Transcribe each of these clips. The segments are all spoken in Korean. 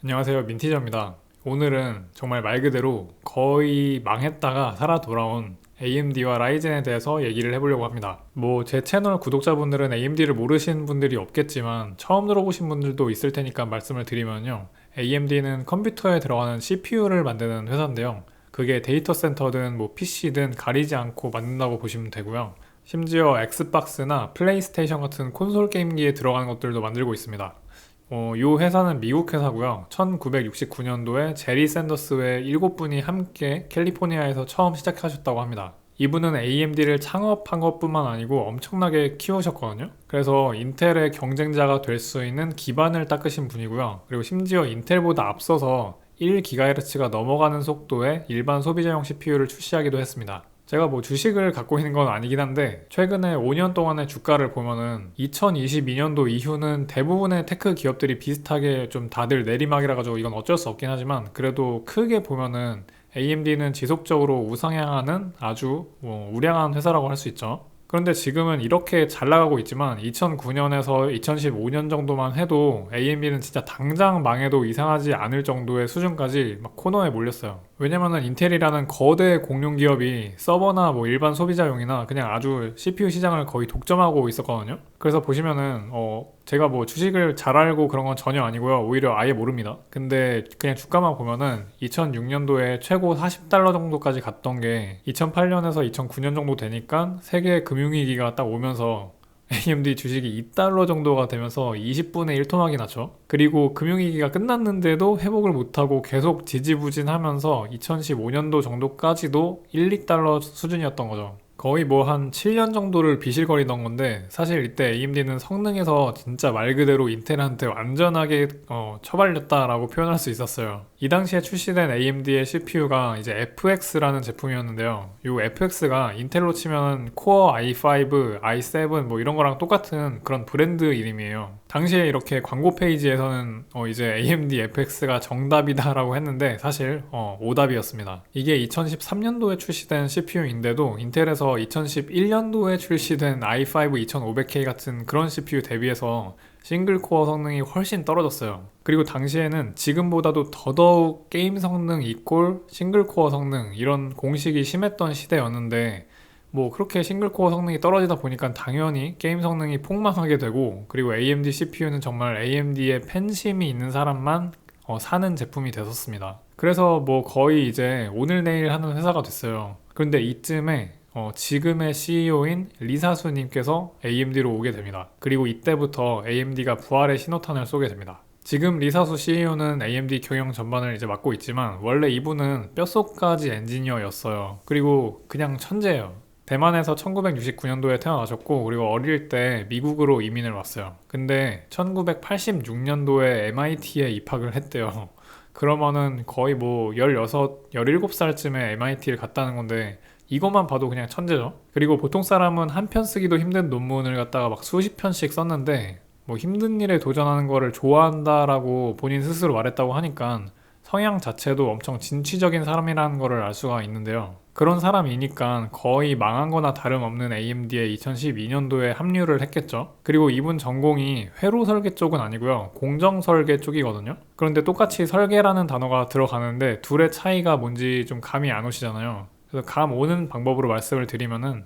안녕하세요, 민티저입니다. 오늘은 정말 말 그대로 거의 망했다가 살아 돌아온 AMD와 라이젠에 대해서 얘기를 해보려고 합니다. 제 채널 구독자분들은 AMD를 모르시는 분들이 없겠지만 처음 들어보신 분들도 있을 테니까 말씀을 드리면요. AMD는 컴퓨터에 들어가는 CPU를 만드는 회사인데요. 그게 데이터 센터든 PC든 가리지 않고 만든다고 보시면 되고요. 심지어 엑스박스나 플레이스테이션 같은 콘솔 게임기에 들어가는 것들도 만들고 있습니다. 이 회사는 미국 회사고요. 1969년도에 제리 샌더스 외 7분이 함께 캘리포니아에서 처음 시작하셨다고 합니다. 이분은 AMD를 창업한 것뿐만 아니고 엄청나게 키우셨거든요. 그래서 인텔의 경쟁자가 될 수 있는 기반을 닦으신 분이고요. 그리고 심지어 인텔보다 앞서서 1GHz가 넘어가는 속도의 일반 소비자용 CPU를 출시하기도 했습니다. 제가 주식을 갖고 있는 건 아니긴 한데 최근에 5년 동안의 주가를 보면은 2022년도 이후는 대부분의 테크 기업들이 비슷하게 좀 다들 내리막이라 가지고 이건 어쩔 수 없긴 하지만 그래도 크게 보면은 AMD는 지속적으로 우상향하는 아주 우량한 회사라고 할 수 있죠. 그런데 지금은 이렇게 잘 나가고 있지만 2009년에서 2015년 정도만 해도 AMD는 진짜 당장 망해도 이상하지 않을 정도의 수준까지 막 코너에 몰렸어요. 왜냐면은 인텔이라는 거대 공룡 기업이 서버나 일반 소비자용이나 그냥 아주 CPU 시장을 거의 독점하고 있었거든요. 그래서 보시면은 제가 주식을 잘 알고 그런 건 전혀 아니고요. 오히려 아예 모릅니다. 근데 그냥 주가만 보면은 2006년도에 최고 40달러 정도까지 갔던 게 2008년에서 2009년 정도 되니까 세계 금융위기가 딱 오면서 AMD 주식이 2달러 정도가 되면서 20분의 1 토막이 났죠. 그리고 금융위기가 끝났는데도 회복을 못하고 계속 지지부진하면서 2015년도 정도까지도 1, 2달러 수준이었던 거죠. 거의 한 7년 정도를 비실거리던 건데 사실 이때 AMD는 성능에서 진짜 말 그대로 인텔한테 완전하게 처발렸다라고 표현할 수 있었어요. 이 당시에 출시된 AMD의 CPU가 이제 FX라는 제품이었는데요. 이 FX가 인텔로 치면 코어 i5, i7 이런 거랑 똑같은 그런 브랜드 이름이에요. 당시에 이렇게 광고 페이지에서는 이제 AMD FX가 정답이다라고 했는데 사실 오답이었습니다. 이게 2013년도에 출시된 CPU인데도 인텔에서 2011년도에 출시된 i5 2500K 같은 그런 CPU 대비해서 싱글 코어 성능이 훨씬 떨어졌어요. 그리고 당시에는 지금보다도 더더욱 게임 성능 이꼴 싱글 코어 성능 이런 공식이 심했던 시대였는데 그렇게 싱글코어 성능이 떨어지다 보니까 당연히 게임 성능이 폭망하게 되고 그리고 AMD CPU는 정말 AMD의 팬심이 있는 사람만 사는 제품이 됐었습니다. 그래서 거의 이제 오늘 내일 하는 회사가 됐어요. 그런데 이쯤에 지금의 CEO인 리사수님께서 AMD로 오게 됩니다. 그리고 이때부터 AMD가 부활의 신호탄을 쏘게 됩니다. 지금 리사수 CEO는 AMD 경영 전반을 이제 맡고 있지만 원래 이분은 뼛속까지 엔지니어였어요. 그리고 그냥 천재예요. 대만에서 1969년도에 태어나셨고 그리고 어릴 때 미국으로 이민을 왔어요. 근데 1986년도에 MIT에 입학을 했대요. 그러면은 거의 16, 17살쯤에 MIT를 갔다는 건데 이것만 봐도 그냥 천재죠. 그리고 보통 사람은 한 편 쓰기도 힘든 논문을 갖다가 수십 편씩 썼는데 힘든 일에 도전하는 거를 좋아한다라고 본인 스스로 말했다고 하니까 성향 자체도 엄청 진취적인 사람이라는 거를 알 수가 있는데요. 그런 사람이니까 거의 망한 거나 다름없는 AMD에 2012년도에 합류를 했겠죠. 그리고 이분 전공이 회로 설계 쪽은 아니고요. 공정 설계 쪽이거든요. 그런데 똑같이 설계라는 단어가 들어가는데 둘의 차이가 뭔지 좀 감이 안 오시잖아요. 그래서 감 오는 방법으로 말씀을 드리면은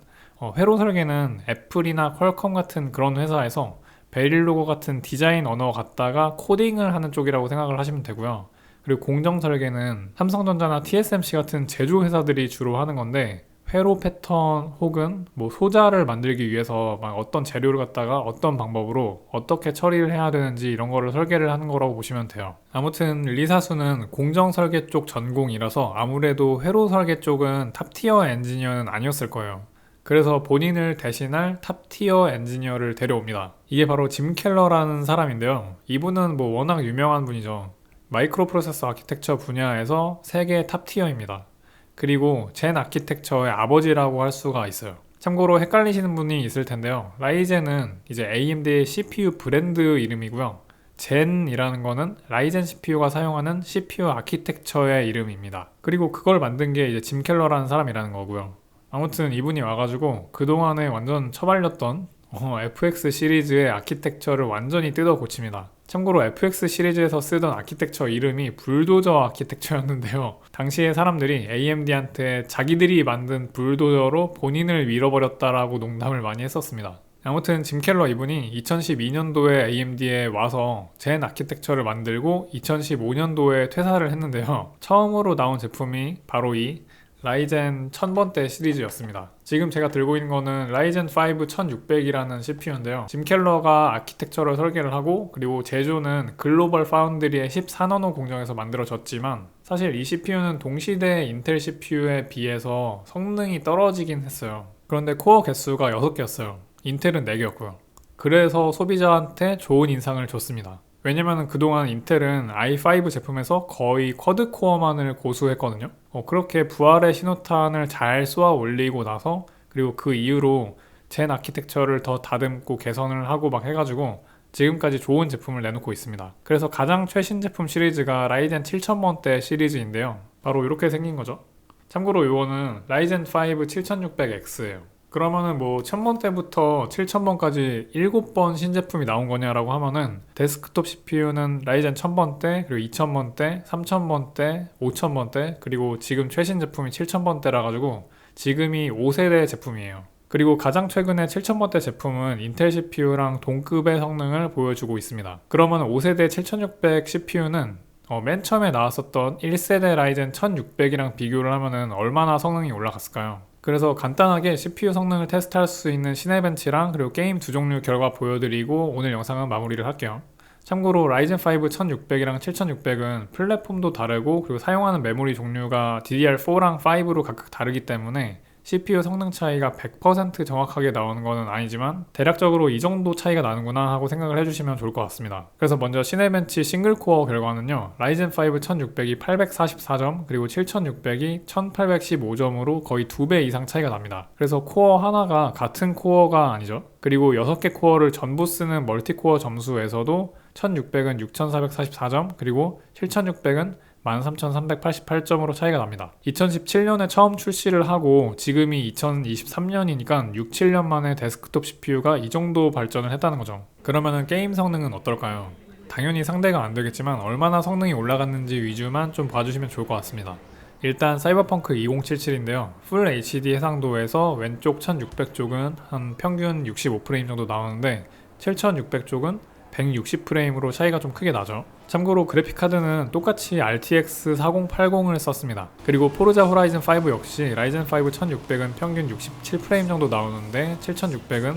회로 설계는 애플이나 퀄컴 같은 그런 회사에서 베릴로고 같은 디자인 언어 갖다가 코딩을 하는 쪽이라고 생각을 하시면 되고요. 그리고 공정 설계는 삼성전자나 TSMC 같은 제조 회사들이 주로 하는 건데 회로 패턴 혹은 소자를 만들기 위해서 어떤 재료를 갖다가 어떤 방법으로 어떻게 처리를 해야 되는지 이런 거를 설계를 하는 거라고 보시면 돼요. 아무튼 리사수는 공정 설계 쪽 전공이라서 아무래도 회로 설계 쪽은 탑티어 엔지니어는 아니었을 거예요. 그래서 본인을 대신할 탑티어 엔지니어를 데려옵니다. 이게 바로 짐 켈러라는 사람인데요. 이분은 워낙 유명한 분이죠. 마이크로 프로세서 아키텍처 분야에서 세계 탑티어입니다. 그리고 젠 아키텍처의 아버지라고 할 수가 있어요. 참고로 헷갈리시는 분이 있을 텐데요. 라이젠은 이제 AMD의 CPU 브랜드 이름이고요. 젠이라는 거는 라이젠 CPU가 사용하는 CPU 아키텍처의 이름입니다. 그리고 그걸 만든 게 이제 짐 켈러라는 사람이라는 거고요. 아무튼 이분이 와가지고 그동안에 완전 처발렸던 FX 시리즈의 아키텍처를 완전히 뜯어 고칩니다. 참고로 FX 시리즈에서 쓰던 아키텍처 이름이 불도저 아키텍처였는데요. 당시에 사람들이 AMD한테 자기들이 만든 불도저로 본인을 밀어버렸다라고 농담을 많이 했었습니다. 아무튼 짐 켈러 이분이 2012년도에 AMD에 와서 젠 아키텍처를 만들고 2015년도에 퇴사를 했는데요. 처음으로 나온 제품이 바로 이 라이젠 1000번대 시리즈였습니다. 지금 제가 들고 있는 거는 라이젠 5 1600이라는 CPU인데요. 짐 켈러가 아키텍처를 설계를 하고 그리고 제조는 글로벌 파운드리의 14나노 공정에서 만들어졌지만 사실 이 CPU는 동시대 인텔 CPU에 비해서 성능이 떨어지긴 했어요. 그런데 코어 개수가 6개였어요. 인텔은 4개였고요. 그래서 소비자한테 좋은 인상을 줬습니다. 왜냐면 그동안 인텔은 i5 제품에서 거의 쿼드코어만을 고수했거든요. 그렇게 부활의 신호탄을 잘 쏘아 올리고 나서 그리고 그 이후로 젠 아키텍처를 더 다듬고 개선을 하고 막 해가지고 지금까지 좋은 제품을 내놓고 있습니다. 그래서 가장 최신 제품 시리즈가 라이젠 7000번대 시리즈인데요. 바로 이렇게 생긴 거죠. 참고로 이거는 라이젠 5 7600X예요. 그러면은 뭐 1000번대부터 7000번까지 7번 신제품이 나온 거냐라고 하면은 데스크톱 CPU는 라이젠 1000번대, 그리고 2000번대, 3000번대, 5000번대, 그리고 지금 최신 제품이 7000번대라 가지고 지금이 5세대 제품이에요. 그리고 가장 최근에 7000번대 제품은 인텔 CPU랑 동급의 성능을 보여주고 있습니다. 그러면 5세대 7600 CPU는 맨 처음에 나왔었던 1세대 라이젠 1600이랑 비교를 하면은 얼마나 성능이 올라갔을까요? 그래서 간단하게 CPU 성능을 테스트할 수 있는 시네벤치랑 그리고 게임 두 종류 결과 보여드리고 오늘 영상은 마무리를 할게요. 참고로 라이젠 5 1600이랑 7600은 플랫폼도 다르고 그리고 사용하는 메모리 종류가 DDR4랑 5로 각각 다르기 때문에 CPU 성능 차이가 100% 정확하게 나오는 것은 아니지만 대략적으로 이 정도 차이가 나는구나 하고 생각을 해주시면 좋을 것 같습니다. 그래서 먼저 시네벤치 싱글코어 결과는요. 라이젠 5 1600이 844점 그리고 7600이 1815점으로 거의 2배 이상 차이가 납니다. 그래서 코어 하나가 같은 코어가 아니죠. 그리고 6개 코어를 전부 쓰는 멀티코어 점수에서도 1600은 6444점 그리고 7600은 13,388점으로 차이가 납니다. 2017년에 처음 출시를 하고 지금이 2023년이니까 6, 7년 만에 데스크톱 CPU가 이 정도 발전을 했다는 거죠. 그러면은 게임 성능은 어떨까요? 당연히 상대가 안 되겠지만 얼마나 성능이 올라갔는지 위주만 좀 봐주시면 좋을 것 같습니다. 일단 사이버펑크 2077인데요. 풀 HD 해상도에서 왼쪽 1600 쪽은 한 평균 65프레임 정도 나오는데 7600 쪽은 160프레임으로 차이가 좀 크게 나죠. 참고로 그래픽카드는 똑같이 RTX 4080을 썼습니다. 그리고 포르자 호라이즌 5 역시 라이젠 5 1600은 평균 67프레임 정도 나오는데 7600은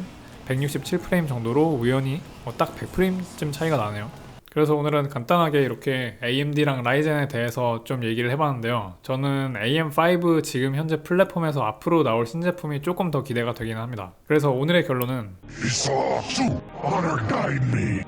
167프레임 정도로 우연히 딱 100프레임쯤 차이가 나네요. 그래서 오늘은 간단하게 이렇게 AMD랑 라이젠에 대해서 좀 얘기를 해봤는데요. 저는 AM5 지금 현재 플랫폼에서 앞으로 나올 신제품이 조금 더 기대가 되긴 합니다. 그래서 오늘의 결론은